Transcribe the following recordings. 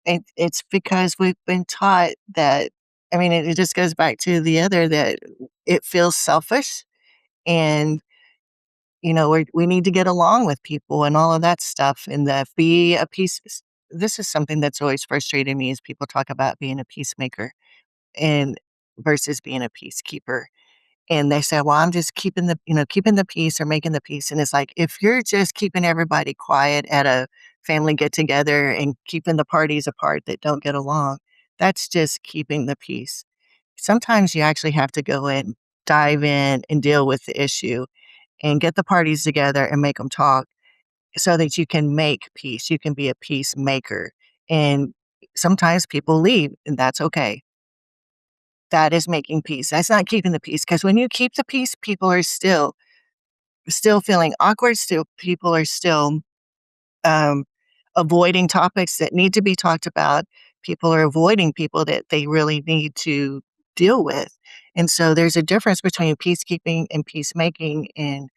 It's because we've been taught that. I mean, it just goes back to the other that it feels selfish, and we need to get along with people and all of that stuff, and the be a peace. This is something that's always frustrated me is people talk about being a peacemaker and versus being a peacekeeper. And they say, "Well, I'm just keeping the peace or making the peace." And it's like, if you're just keeping everybody quiet at a family get together and keeping the parties apart that don't get along, that's just keeping the peace. Sometimes you actually have to go in, dive in, and deal with the issue and get the parties together and make them talk so that you can make peace. You can be a peacemaker. And sometimes people leave, and that's okay. That is making peace. That's not keeping the peace, because when you keep the peace, people are still feeling awkward. Still, people are still um, avoiding topics that need to be talked about. People are avoiding people that they really need to deal with. And so there's a difference between peacekeeping and peacemaking. And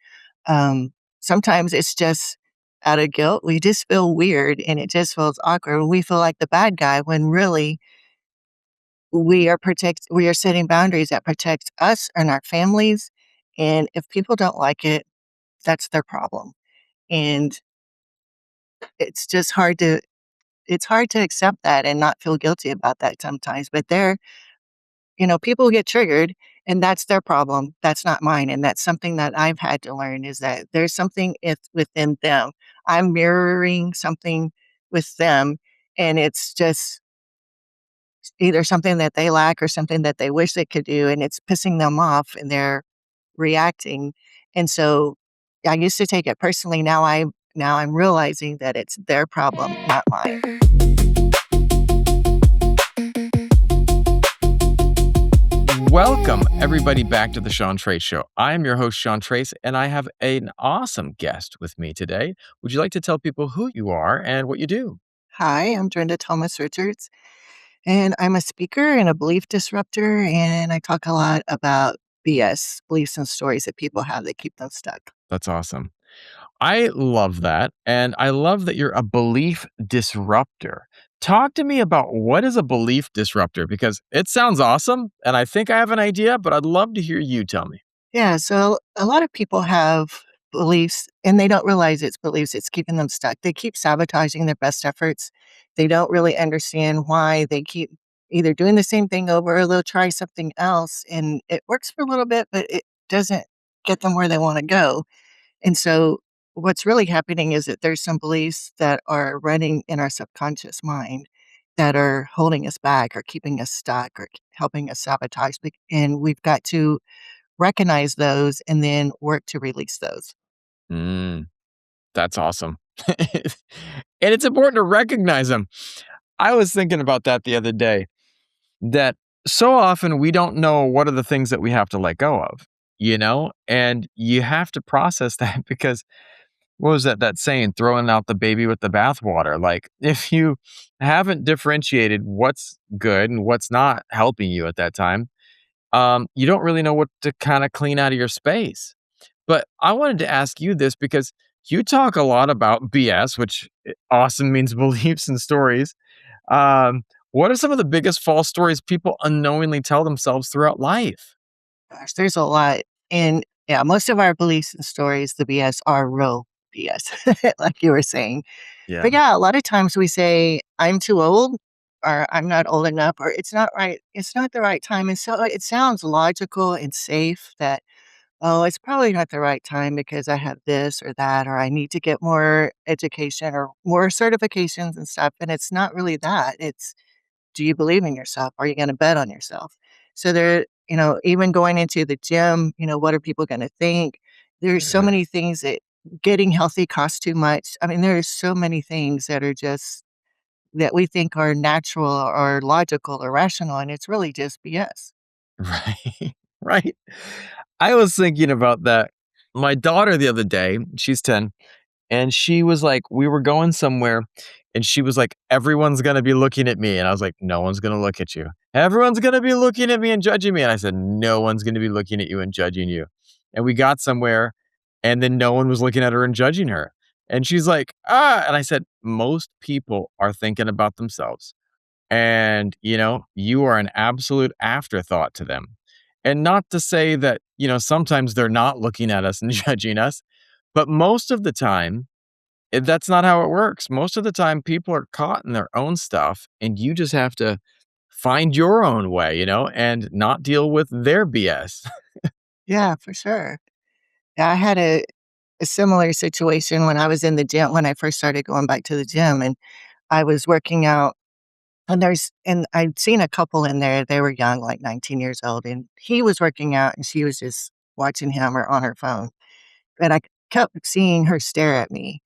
sometimes it's just out of guilt. We just feel weird and it just feels awkward. We feel like the bad guy when really we are setting boundaries that protect us and our families. And if people don't like it, that's their problem. And it's just hard to accept that and not feel guilty about that sometimes. But people get triggered, and that's their problem. That's not mine. And that's something that I've had to learn, is that there's something within them. I'm mirroring something with them, and it's just either something that they lack or something that they wish they could do, and it's pissing them off and they're reacting. And so I used to take it personally. Now I'm realizing that it's their problem, not mine. Welcome, everybody, back to the Sean Trace Show. I am your host, Sean Trace, and I have an awesome guest with me today. Would you like to tell people who you are and what you do? Hi, I'm Drenda Thomas Richards, and I'm a speaker and a belief disruptor, and I talk a lot about BS, beliefs and stories that people have that keep them stuck. That's awesome. I love that. And I love that you're a belief disruptor. Talk to me about what is a belief disruptor, because it sounds awesome. And I think I have an idea, but I'd love to hear you tell me. Yeah, so a lot of people have beliefs and they don't realize it's beliefs, it's keeping them stuck. They keep sabotaging their best efforts. They don't really understand why they keep either doing the same thing over or they'll try something else and it works for a little bit, but it doesn't get them where they want to go. And so what's really happening is that there's some beliefs that are running in our subconscious mind that are holding us back or keeping us stuck or helping us sabotage. And we've got to recognize those and then work to release those. Mm, that's awesome. And it's important to recognize them. I was thinking about that the other day, that so often we don't know what are the things that we have to let go of, and you have to process that because what was that saying, throwing out the baby with the bathwater? Like, if you haven't differentiated what's good and what's not helping you at that time, you don't really know what to kind of clean out of your space. But I wanted to ask you this because you talk a lot about BS, which awesome means beliefs and stories. What are some of the biggest false stories people unknowingly tell themselves throughout life? Gosh, there's a lot. And yeah, most of our beliefs and stories, the BS, are real BS, like you were saying. Yeah. But yeah, a lot of times we say, I'm too old or I'm not old enough or it's not right. It's not the right time. And so it sounds logical and safe that, oh, it's probably not the right time because I have this or that, or I need to get more education or more certifications and stuff. And it's not really that. It's, do you believe in yourself? Are you going to bet on yourself? So even going into the gym, what are people going to think? There's so many things that getting healthy costs too much. I mean, there's so many things that are just that we think are natural or logical or rational, and it's really just BS. Right. Right. I was thinking about that. My daughter the other day, she's 10, and she was like, we were going somewhere, and she was like, everyone's going to be looking at me. And I was like, no one's going to look at you. Everyone's going to be looking at me and judging me. And I said, no one's going to be looking at you and judging you. And we got somewhere, and then no one was looking at her and judging her. And she's like, ah. And I said, most people are thinking about themselves. And, you are an absolute afterthought to them. And not to say that, sometimes they're not looking at us and judging us, but most of the time, that's not how it works. Most of the time, people are caught in their own stuff, and you just have to find your own way, and not deal with their BS. Yeah, for sure. Yeah, I had a similar situation when I was in the gym when I first started going back to the gym, and I was working out, and I'd seen a couple in there, they were young, like 19 years old, and he was working out, and she was just watching him or on her phone, and I kept seeing her stare at me,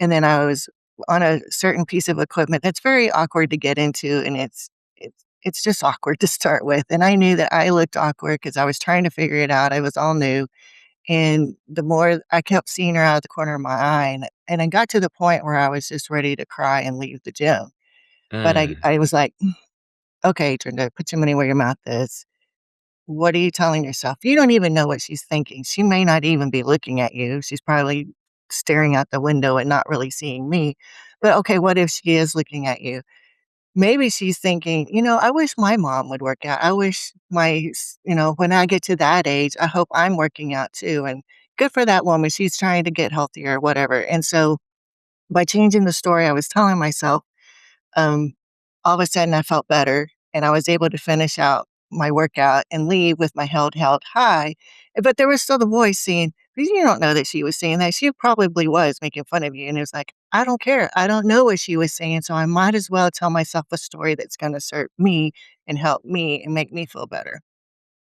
and then I was on a certain piece of equipment that's very awkward to get into, and it's just awkward to start with, and I knew that I looked awkward because I was trying to figure it out, I was all new, and the more I kept seeing her out of the corner of my eye, and I got to the point where I was just ready to cry and leave the gym. But I Mm. I was like, "Okay, Trenda, put your money where your mouth is. What are you telling yourself? You don't even know what she's thinking. She may not even be looking at you. She's probably staring out the window and not really seeing me. But okay, what if she is looking at you? Maybe she's thinking, I wish my mom would work out. I wish when I get to that age, I hope I'm working out too. And good for that woman. She's trying to get healthier or whatever." And so by changing the story I was telling myself, um, all of a sudden I felt better and I was able to finish out my workout and leave with my head held high. But there was still the voice saying, "But you don't know that she was saying that. She probably was making fun of you." And it was like, I don't care. I don't know what she was saying. So I might as well tell myself a story that's going to serve me and help me and make me feel better.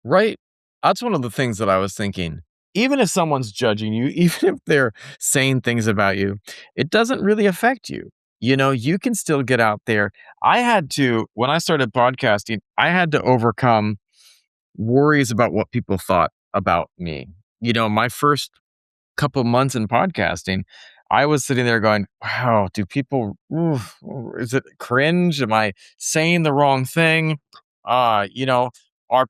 Right? That's one of the things that I was thinking. Even if someone's judging you, even if they're saying things about you, it doesn't really affect you. You can still get out there. When I started podcasting, I had to overcome worries about what people thought about me. My first couple months in podcasting, I was sitting there going, wow, do people, is it cringe? Am I saying the wrong thing? Are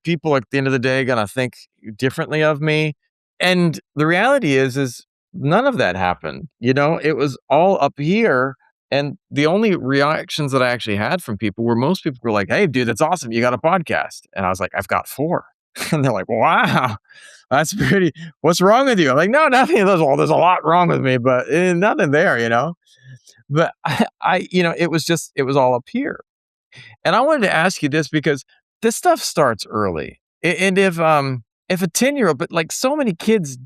people at the end of the day going to think differently of me? And the reality is none of that happened. It was all up here. And the only reactions that I actually had from people were most people were like, hey, dude, that's awesome. You got a podcast. And I was like, I've got four. And they're like, wow, that's pretty, what's wrong with you? I'm like, no, nothing. There's a lot wrong with me, but nothing there. But it was all up here. And I wanted to ask you this because this stuff starts early. And if a 10-year-old, but like so many kids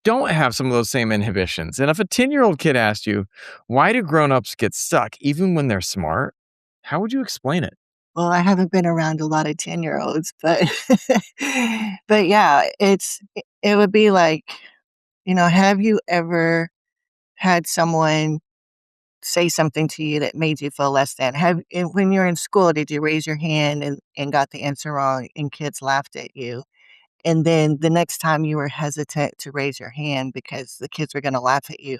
don't have some of those same inhibitions. And if a 10-year-old kid asked you, why do grown-ups get stuck even when they're smart? How would you explain it? Well, I haven't been around a lot of 10-year-olds, but but yeah, it would be like, have you ever had someone say something to you that made you feel less than? When you're in school, did you raise your hand and got the answer wrong and kids laughed at you? And then the next time you were hesitant to raise your hand because the kids were gonna laugh at you.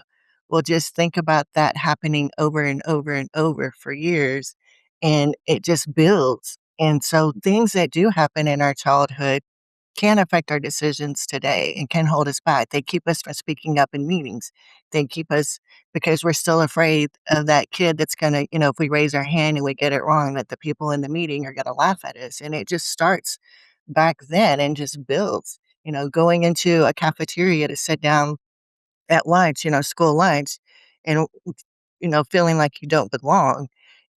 Well, just think about that happening over and over and over for years, and it just builds. And so things that do happen in our childhood can affect our decisions today and can hold us back. They keep us from speaking up in meetings. They keep us because we're still afraid of that kid that's gonna, if we raise our hand and we get it wrong, that the people in the meeting are gonna laugh at us. And it just starts back then and just builds. Going into a cafeteria to sit down at lunch, school lunch, and feeling like you don't belong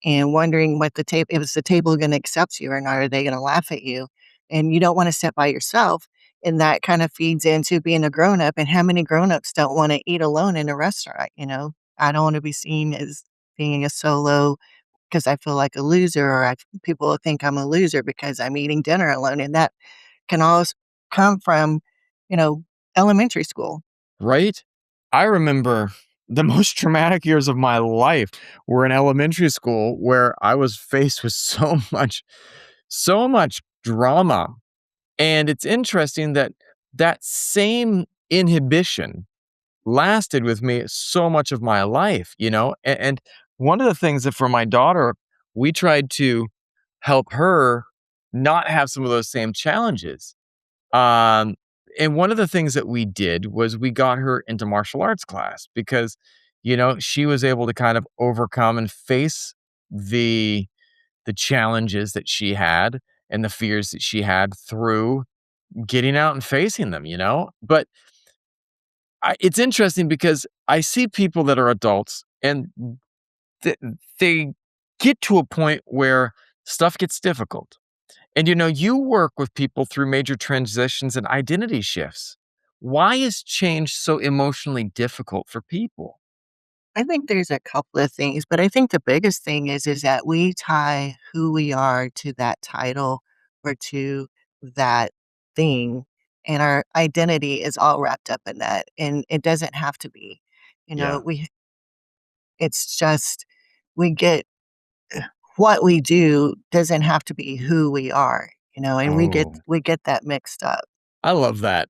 and wondering what the table is the table gonna accept you or not? Are they gonna laugh at you? And you don't wanna sit by yourself, and that kind of feeds into being a grown-up, and how many grown-ups don't wanna eat alone in a restaurant? I don't wanna be seen as being a solo because I feel like a loser, or people will think I'm a loser because I'm eating dinner alone, and that can always come from, you know, elementary school. Right? I remember the most traumatic years of my life were in elementary school where I was faced with so much drama. And it's interesting that that same inhibition lasted with me so much of my life, And one of the things that for my daughter, we tried to help her not have some of those same challenges. Um, and one of the things that we did was we got her into martial arts class because, She was able to kind of overcome and face the challenges that she had and the fears that she had through getting out and facing them. But it's interesting because I see people that are adults and th- they get to a point where stuff gets difficult. And you work with people through major transitions and identity shifts. Why is change so emotionally difficult for people? I think there's a couple of things, but I think the biggest thing is that we tie who we are to that title or to that thing, and our identity is all wrapped up in that, and it doesn't have to be. You know, Yeah. we it's just we get what we do doesn't have to be who we are, and we get Oh, we get that mixed up. I love that.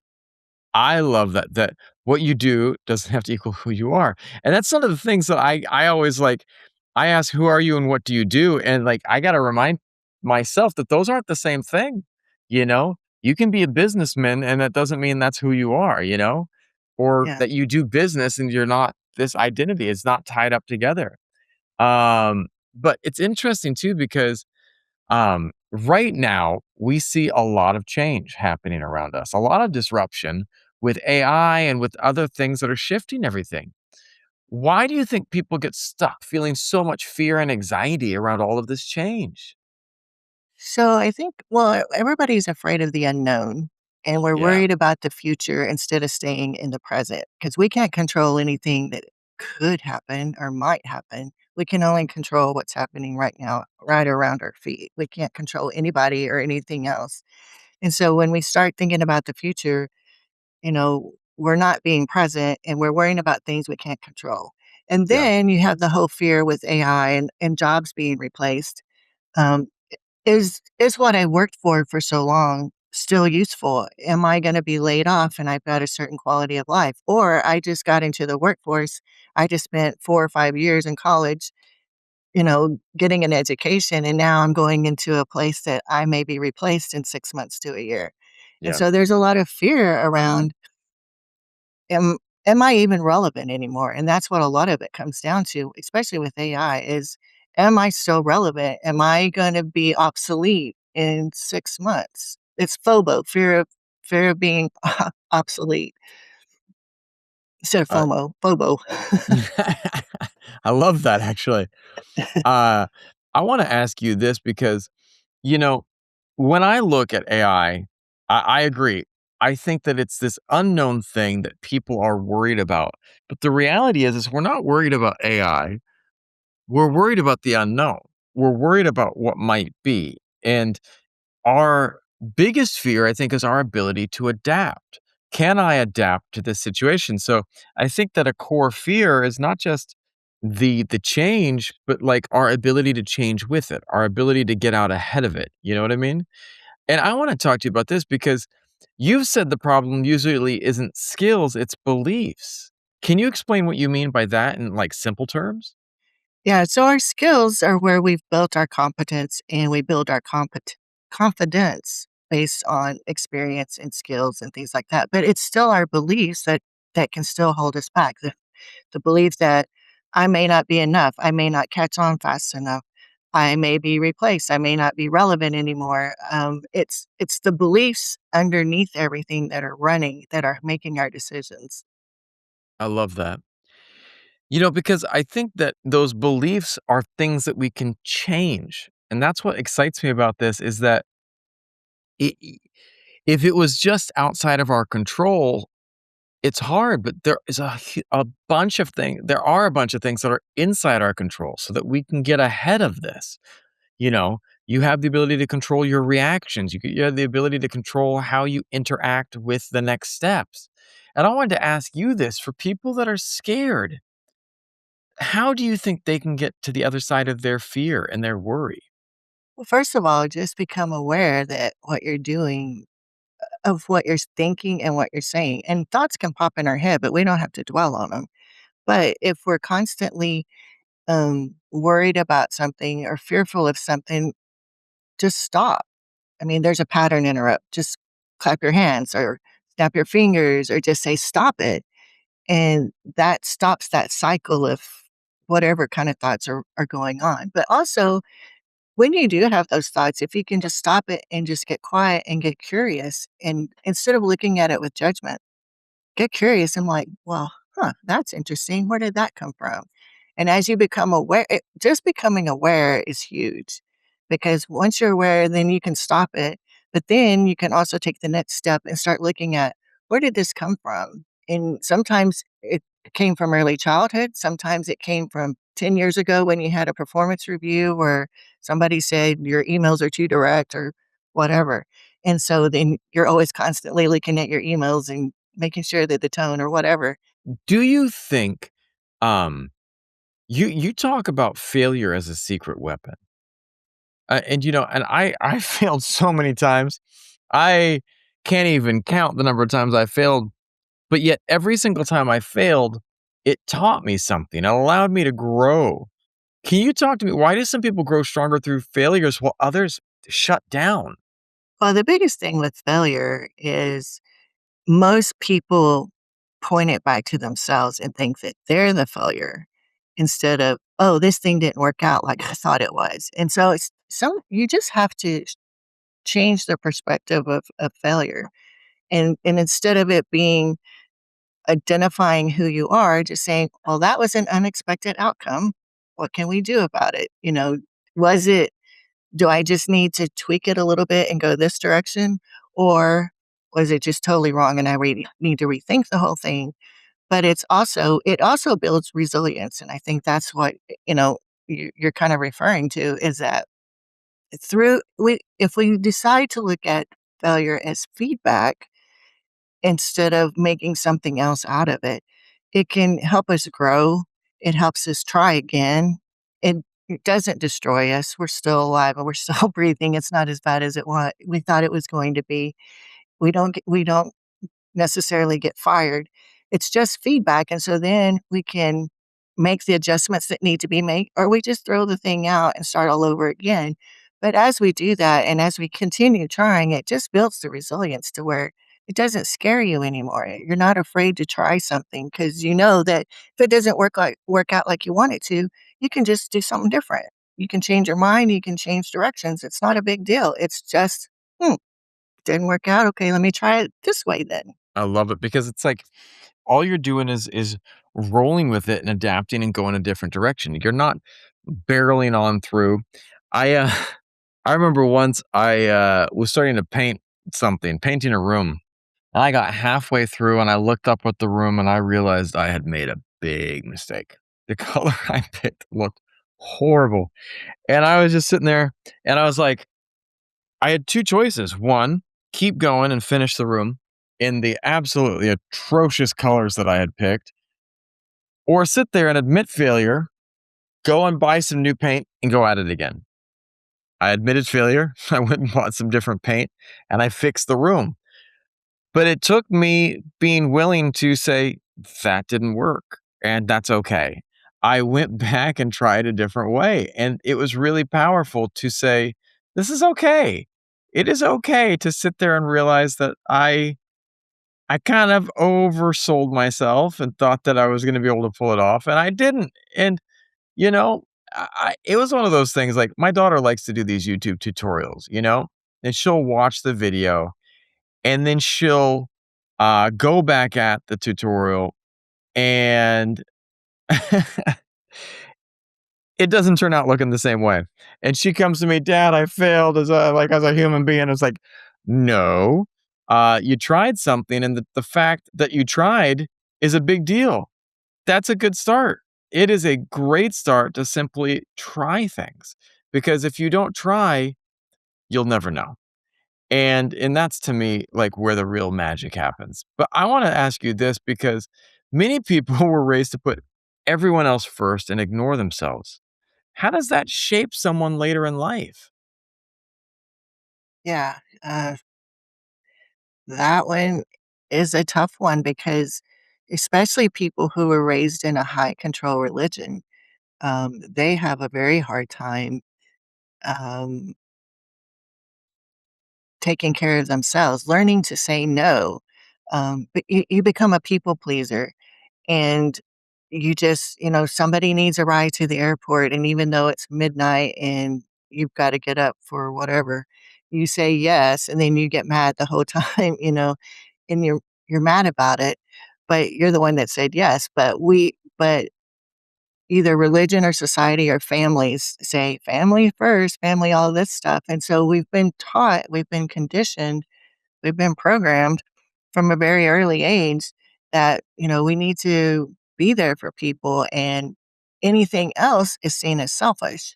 I love that what you do doesn't have to equal who you are. And that's one of the things that I always like. I ask, who are you and what do you do? And like, I got to remind myself that those aren't the same thing. You can be a businessman and that doesn't mean that's who you are, or Yeah. that you do business and you're not this identity. It's not tied up together. But it's interesting too, because right now, we see a lot of change happening around us, a lot of disruption with AI and with other things that are shifting everything. Why do you think people get stuck feeling so much fear and anxiety around all of this change? So I think, well, everybody's afraid of the unknown, and we're Yeah, worried about the future instead of staying in the present because we can't control anything that could happen or might happen. We can only control what's happening right now, right around our feet. We can't control anybody or anything else. And so when we start thinking about the future, we're not being present and we're worrying about things we can't control. And yeah, then you have the whole fear with AI and jobs being replaced. Um, is what I worked for so long still useful? Am I gonna be laid off and I've got a certain quality of life? Or I just got into the workforce. I just spent 4 or 5 years in college, getting an education, and now I'm going into a place that I may be replaced in 6 months to a year. And yeah. so there's a lot of fear around, am am I even relevant anymore? And that's what a lot of it comes down to, especially with AI, is am I still relevant? Am I gonna be obsolete in 6 months? It's FOBO, fear of being obsolete instead of Uh, FOMO, FOBO. I love that actually. Uh, I want to ask you this because, you know, when I look at I agree. I think that it's this unknown thing that people are worried about. But the reality is we're not worried about AI. We're worried about the unknown. We're worried about what might be. And our biggest fear, I think, is our ability to adapt. Can I adapt to this situation? So I think that a core fear is not just the change, but like our ability to change with it, our ability to get out ahead of it. You know what I mean? And I want to talk to you about this because you've said the problem usually isn't skills, it's beliefs. Can you explain what you mean by that in like simple terms? Yeah, so our skills are where we've built our competence, and we build our confidence based on experience and skills and things like that. But it's still our beliefs that can still hold us back. The belief that I may not be enough, I may not catch on fast enough, I may be replaced, I may not be relevant anymore. It's the beliefs underneath everything that are running that are making our decisions. I love that. Because I think that those beliefs are things that we can change. And that's what excites me about this is that I if it was just outside of our control, it's hard, but there are a bunch of things that are inside our control so that we can get ahead of this. You know, you have the ability to control your reactions. You have the ability to control how you interact with the next steps. And I wanted to ask you this for people that are scared, how do you think they can get to the other side of their fear and their worry? Well, first of all, just become aware that what you're doing, of what you're thinking and what you're saying. And thoughts can pop in our head, but we don't have to dwell on them. But if we're constantly worried about something or fearful of something, just stop. I mean, there's a pattern interrupt. Just clap your hands or snap your fingers or just say, stop it. and that stops that cycle of whatever kind of thoughts are going on. But also, when you do have those thoughts, if you can just stop it and just get quiet and get curious, and instead of looking at it with judgment, get curious and like, well, huh, that's interesting. Where did that come from? And as you become aware, just becoming aware is huge because once you're aware, then you can stop it. But then you can also take the next step and start looking at where did this come from? And sometimes it came from early childhood. Sometimes it came from 10 years ago when you had a performance review where somebody said your emails are too direct or whatever. And so then you're always constantly looking at your emails and making sure that the tone or whatever. Do you think, um, you talk about failure as a secret weapon, and, and I failed so many times. I can't even count the number of times I failed, but yet every single time I failed, it taught me something. It allowed me to grow. Can you talk to me? Why do some people grow stronger through failures while others shut down? Well, the biggest thing with failure is most people point it back to themselves and think that they're the failure instead of, oh, this thing didn't work out like I thought it was. And so it's some you just have to change the perspective of failure. And instead of it being identifying who you are, just saying, well, that was an unexpected outcome. What can we do about it? Was it do I just need to tweak it a little bit and go this direction? Or was it just totally wrong and I need to rethink the whole thing? But it also builds resilience. And I think that's what, you know, you're kind of referring to is that if we decide to look at failure as feedback instead of making something else out of it, it can help us grow. It helps us try again. It doesn't destroy us. We're still alive and we're still breathing. It's not as bad as we thought it was going to be. We don't necessarily get fired. It's just feedback. And so then we can make the adjustments that need to be made, or we just throw the thing out and start all over again. But as we do that and as we continue trying, it just builds the resilience to where it doesn't scare you anymore. You're not afraid to try something because you know that if it doesn't work out like you want it to, you can just do something different. You can change your mind, you can change directions. It's not a big deal. It's just, hmm, didn't work out. Okay, let me try it this way then. I love it because it's like all you're doing is rolling with it and adapting and going a different direction. You're not barreling on through. I I remember once I was starting to painting a room. And I got halfway through and I looked up at the room and I realized I had made a big mistake. The color I picked looked horrible. And I was just sitting there and I was like, I had two choices. One, keep going and finish the room in the absolutely atrocious colors that I had picked, or sit there and admit failure, go and buy some new paint and go at it again. I admitted failure. I went and bought some different paint and I fixed the room. But it took me being willing to say, that didn't work, and that's okay. I went back and tried a different way, and it was really powerful to say, this is okay. It is okay to sit there and realize that I kind of oversold myself and thought that I was gonna be able to pull it off, and I didn't, and, you know, it was one of those things, like, my daughter likes to do these YouTube tutorials, and she'll watch the video and then she'll, go back at the tutorial and it doesn't turn out looking the same way. And she comes to me, "Dad, I failed as a human being." It's like, "No, you tried something, and the fact that you tried is a big deal. That's a good start. It is a great start to simply try things, because if you don't try, you'll never know." And that's to me, like, where the real magic happens. But I wanna ask you this because many people were raised to put everyone else first and ignore themselves. How does that shape someone later in life? Yeah, that one is a tough one because especially people who were raised in a high control religion, they have a very hard time um, taking care of themselves, learning to say no. But you become a people pleaser. and you just, somebody needs a ride to the airport, and even though it's midnight and you've got to get up for whatever, you say yes, and then you get mad the whole time, and you're mad about it, but you're the one that said yes. But either religion or society or families say family first, family, all this stuff. And so we've been taught, we've been conditioned, we've been programmed from a very early age that, we need to be there for people, and anything else is seen as selfish.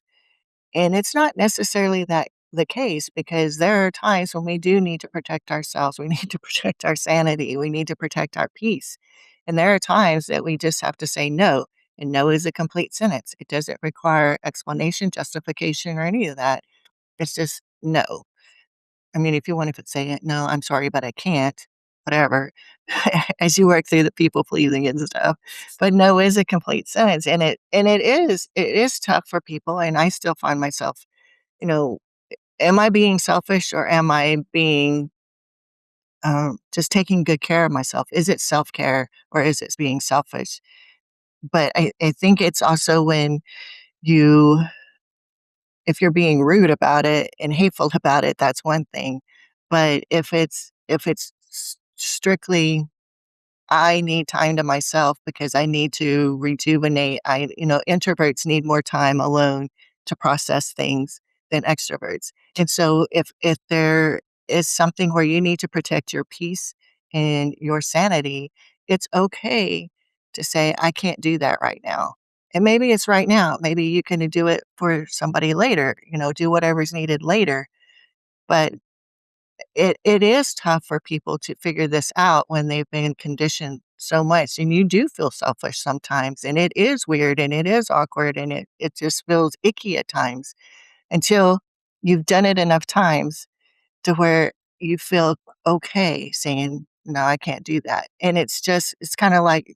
And it's not necessarily that the case, because there are times when we do need to protect ourselves. We need to protect our sanity. We need to protect our peace. And there are times that we just have to say no. And no is a complete sentence. It doesn't require explanation, justification, or any of that. It's just no. I mean, if you want to say it, no, I'm sorry, but I can't, whatever, as you work through the people pleasing and stuff. But no is a complete sentence. And it is tough for people. And I still find myself, you know, am I being selfish, or am I being just taking good care of myself? Is it self care, or is it being selfish? But I think it's also when you, if you're being rude about it and hateful about it, that's one thing. But if it's strictly, I need time to myself because I need to rejuvenate. Introverts need more time alone to process things than extroverts. And so if there is something where you need to protect your peace and your sanity, it's okay to say, I can't do that right now. And maybe it's right now. Maybe you can do it for somebody later, do whatever's needed later. But it is tough for people to figure this out when they've been conditioned so much, and you do feel selfish sometimes, and it is weird, and it is awkward, and it just feels icky at times until you've done it enough times to where you feel okay saying, "No, I can't do that." And it's kinda like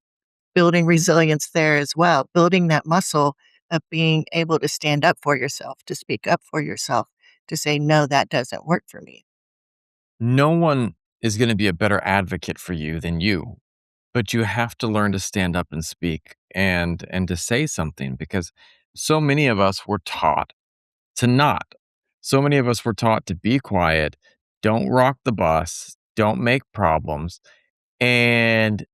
building resilience there as well, building that muscle of being able to stand up for yourself, to speak up for yourself, to say, "No, that doesn't work for me." No one is going to be a better advocate for you than you, but you have to learn to stand up and speak and to say something, because so many of us were taught to not. So many of us were taught to be quiet, don't rock the bus, don't make problems, and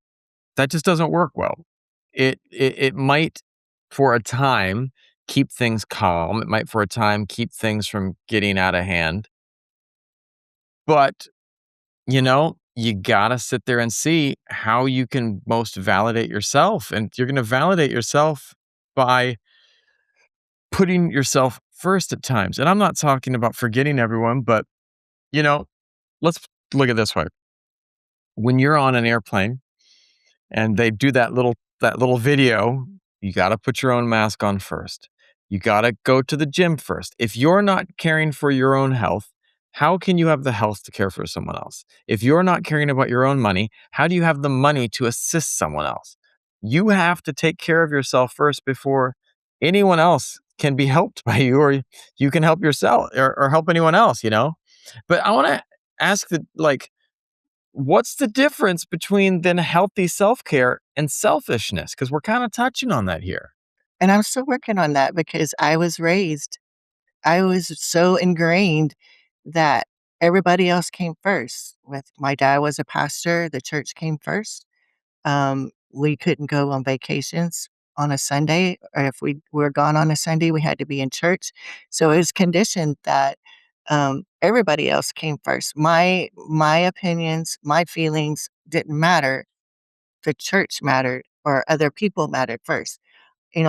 that just doesn't work well. It might for a time keep things calm. It might for a time keep things from getting out of hand. But, you gotta sit there and see how you can most validate yourself. And you're gonna validate yourself by putting yourself first at times. And I'm not talking about forgetting everyone, but, you know, let's look at it this way. When you're on an airplane and they do that little video, you got to put your own mask on first. You got to go to the gym first. If you're not caring for your own health, how can you have the health to care for someone else? If you're not caring about your own money, how do you have the money to assist someone else? You have to take care of yourself first before anyone else can be helped by you, or you can help yourself, or help anyone else. But I want to ask that, like, what's the difference between then healthy self-care and selfishness? Because we're kind of touching on that here. And I'm still working on that because I was so ingrained that everybody else came first. With my dad was a pastor, the church came first. We couldn't go on vacations on a Sunday, or if we were gone on a Sunday, we had to be in church. So it was conditioned that everybody else came first. My opinions, my feelings didn't matter. The church mattered, or other people mattered first.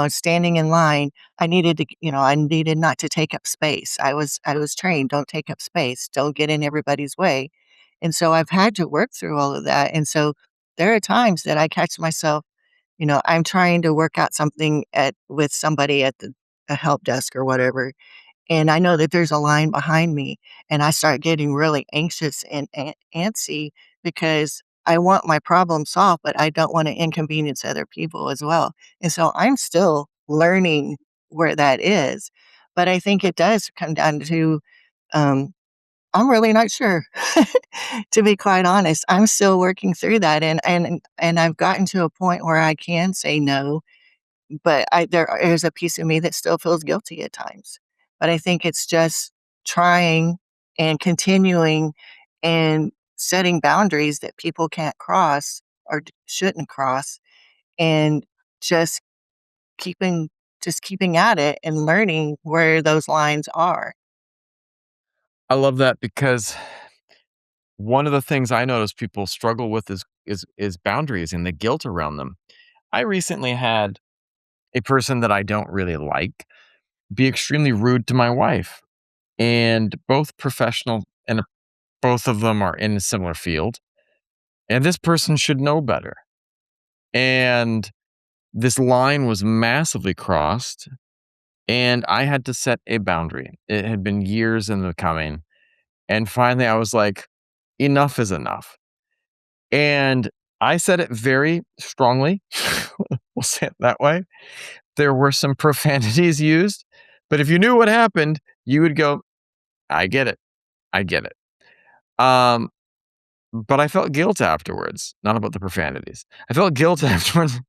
Standing in line, I needed not to take up space. I was trained, don't take up space, don't get in everybody's way. And so I've had to work through all of that. And so there are times that I catch myself, I'm trying to work out something at with somebody at the a help desk or whatever, and I know that there's a line behind me, and I start getting really anxious and antsy because I want my problem solved, but I don't wanna inconvenience other people as well. And so I'm still learning where that is, but I think it does come down to, um, I'm really not sure. To be quite honest, I'm still working through that, and I've gotten to a point where I can say no, but there is a piece of me that still feels guilty at times. But I think it's just trying and continuing and setting boundaries that people can't cross or shouldn't cross, and just keeping keeping at it and learning where those lines are. I love that because one of the things I notice people struggle with is boundaries and the guilt around them. I recently had a person that I don't really like be extremely rude to my wife, and both professional and both of them are in a similar field, and this person should know better. And this line was massively crossed, and I had to set a boundary. It had been years in the coming, and finally I was like, enough is enough. And I said it very strongly. We'll say it that way. There were some profanities used, but if you knew what happened, you would go, I get it. I get it. Um, but I felt guilt afterwards, not about the profanities. I felt guilt afterwards.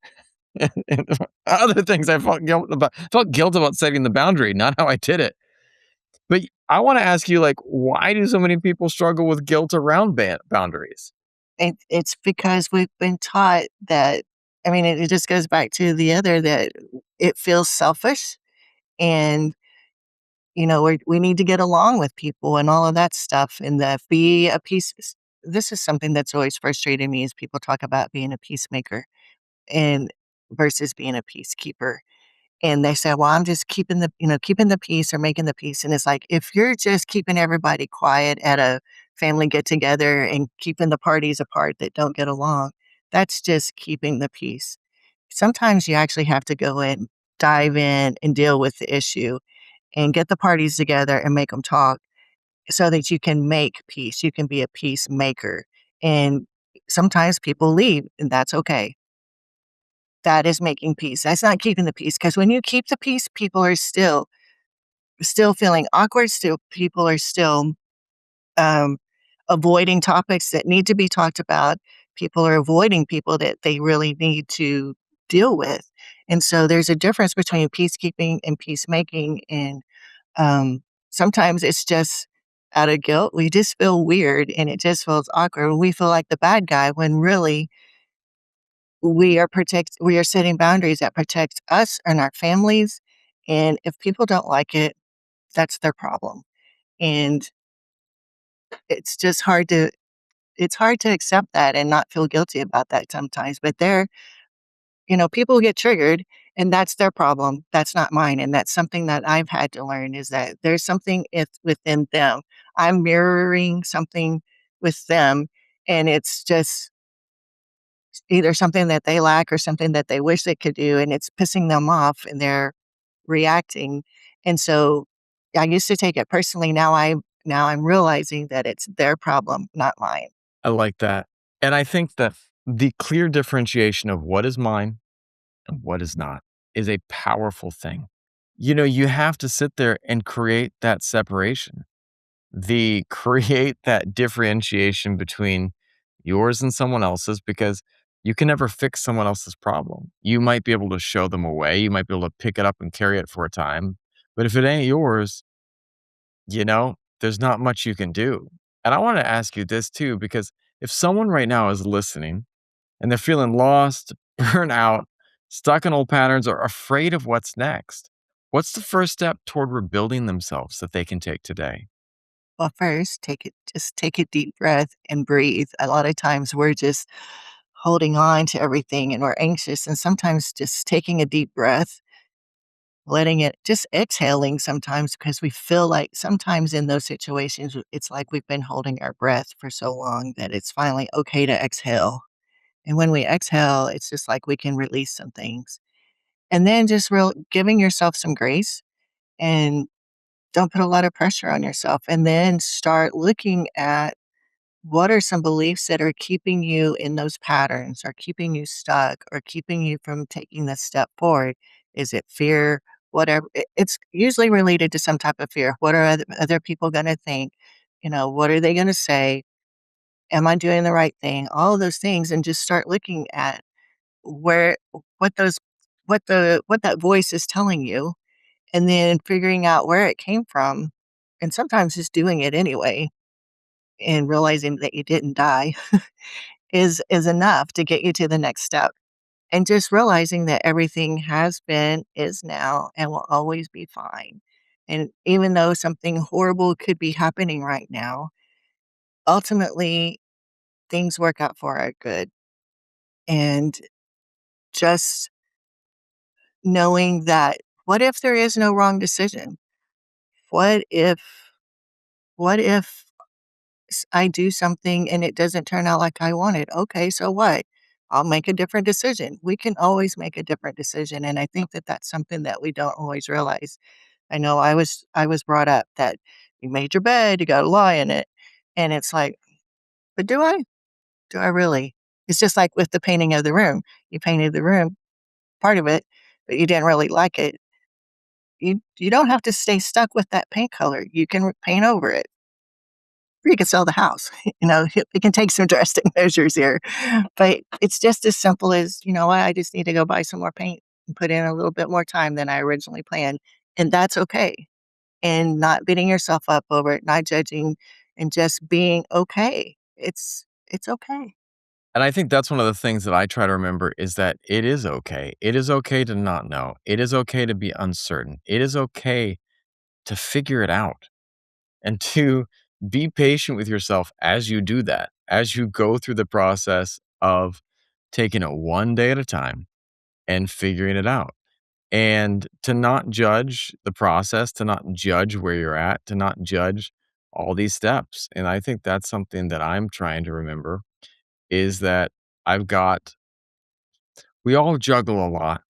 And other things I felt guilt about. Felt guilt about setting the boundary, not how I did it. But I want to ask you, like, why do so many people struggle with guilt around boundaries? It's because we've been taught that, I mean, it just goes back to the other, that it feels selfish, and, we need to get along with people and all of that stuff, and that be a peace. This is something that's always frustrated me, is people talk about being a peacemaker and versus being a peacekeeper. And they say, "Well, I'm just keeping the peace or making the peace." And it's like, if you're just keeping everybody quiet at a family get together and keeping the parties apart that don't get along, that's just keeping the peace. Sometimes you actually have to go in, dive in, and deal with the issue and get the parties together and make them talk so that you can make peace. You can be a peacemaker. And sometimes people leave, and that's okay. That is making peace. That's not keeping the peace, because when you keep the peace, people are still feeling awkward, still people are still, um, avoiding topics that need to be talked about. People are avoiding people that they really need to deal with. And so there's a difference between peacekeeping and peacemaking, and, um, sometimes it's just out of guilt. We just feel weird, and it just feels awkward. We feel like the bad guy when really we are setting boundaries that protect us and our families, and if people don't like it, that's their problem. And it's just hard to accept that and not feel guilty about that sometimes. But people get triggered, and that's their problem. That's not mine. And that's something that I've had to learn, is that there's something within them. I'm mirroring something with them, and it's just either something that they lack or something that they wish they could do, and it's pissing them off, and they're reacting. And so I used to take it personally. Now I'm realizing that it's their problem, not mine. I like that. And I think that the clear differentiation of what is mine and what is not is a powerful thing. You have to sit there and create that separation, create that differentiation between yours and someone else's, because you can never fix someone else's problem. You might be able to show them a way, you might be able to pick it up and carry it for a time. But if it ain't yours, there's not much you can do. And I want to ask you this too, because if someone right now is listening and they're feeling lost, burnt out, stuck in old patterns, or afraid of what's next, what's the first step toward rebuilding themselves that they can take today? Well, first, just take a deep breath and breathe. A lot of times we're just holding on to everything and we're anxious, and sometimes just taking a deep breath, letting it just exhaling sometimes, because we feel like sometimes in those situations it's like we've been holding our breath for so long that it's finally okay to exhale. And when we exhale, it's just like we can release some things. And then just real giving yourself some grace, and don't put a lot of pressure on yourself. And then start looking at what are some beliefs that are keeping you in those patterns, or keeping you stuck, or keeping you from taking this step forward. Is it fear? Whatever. It's usually related to some type of fear. What are other people going to think? What are they going to say? Am I doing the right thing? All of those things, and just start looking at where what those what that voice is telling you, and then figuring out where it came from, and sometimes just doing it anyway and realizing that you didn't die is enough to get you to the next step. And just realizing that everything has been, is now, and will always be fine. And even though something horrible could be happening right now, ultimately things work out for our good. And just knowing that, what if there is no wrong decision? What if what if I do something and it doesn't turn out like I wanted? Okay, so what? I'll make a different decision. We can always make a different decision, and I think that that's something that we don't always realize. I know I was brought up that you made your bed, you gotta lie in it, and it's like, but do I? Do I really? It's just like with the painting of the room. You painted the room, part of it, but you didn't really like it. You don't have to stay stuck with that paint color. You can paint over it. Or you can sell the house. It can take some drastic measures here, but it's just as simple as, what, I just need to go buy some more paint and put in a little bit more time than I originally planned, and that's okay. And not beating yourself up over it, not judging, and just being okay. It's okay. And I think that's one of the things that I try to remember is that it is okay. It is okay to not know. It is okay to be uncertain. It is okay to figure it out and to be patient with yourself as you do that, as you go through the process of taking it one day at a time and figuring it out. And to not judge the process, to not judge where you're at, to not judge all these steps. And I think that's something that I'm trying to remember is that I've got we all juggle a lot.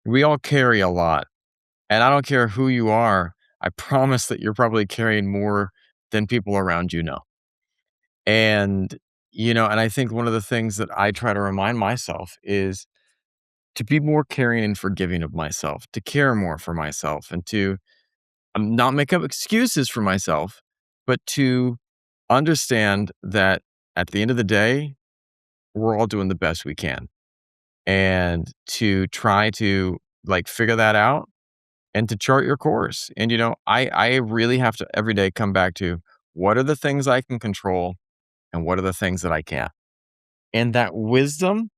We all carry a lot. And I don't care who you are, I promise that you're probably carrying more than people around you know. And, and I think one of the things that I try to remind myself is to be more caring and forgiving of myself, to care more for myself, and to not make up excuses for myself, but to understand that at the end of the day, we're all doing the best we can. And to try to figure that out and to chart your course. And I really have to every day come back to what are the things I can control and what are the things that I can't. And that wisdom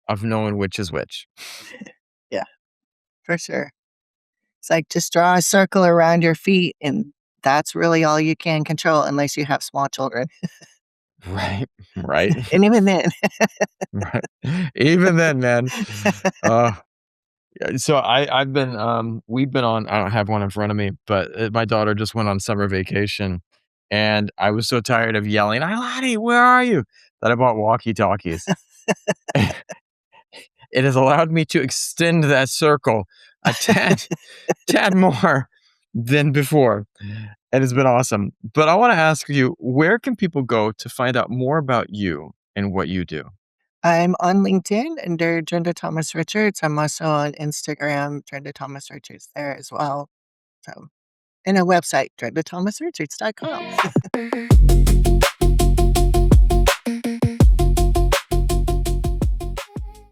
of knowing which is which. Yeah, for sure. It's like, just draw a circle around your feet, and that's really all you can control unless you have small children. Right. Right. And even then, Right. Even then, man. Uh yeah, so I've been we've been on I don't have one in front of me, but my daughter just went on summer vacation and I was so tired of yelling, "Ilani, where are you?" that I bought walkie-talkies. It has allowed me to extend that circle a tad more than before, and it's been awesome. But I wanna ask you, where can people go to find out more about you and what you do? I'm on LinkedIn under Drenda Thomas Richards. I'm also on Instagram, Drenda Thomas Richards there as well. So, and a website, drendathomasrichards.com.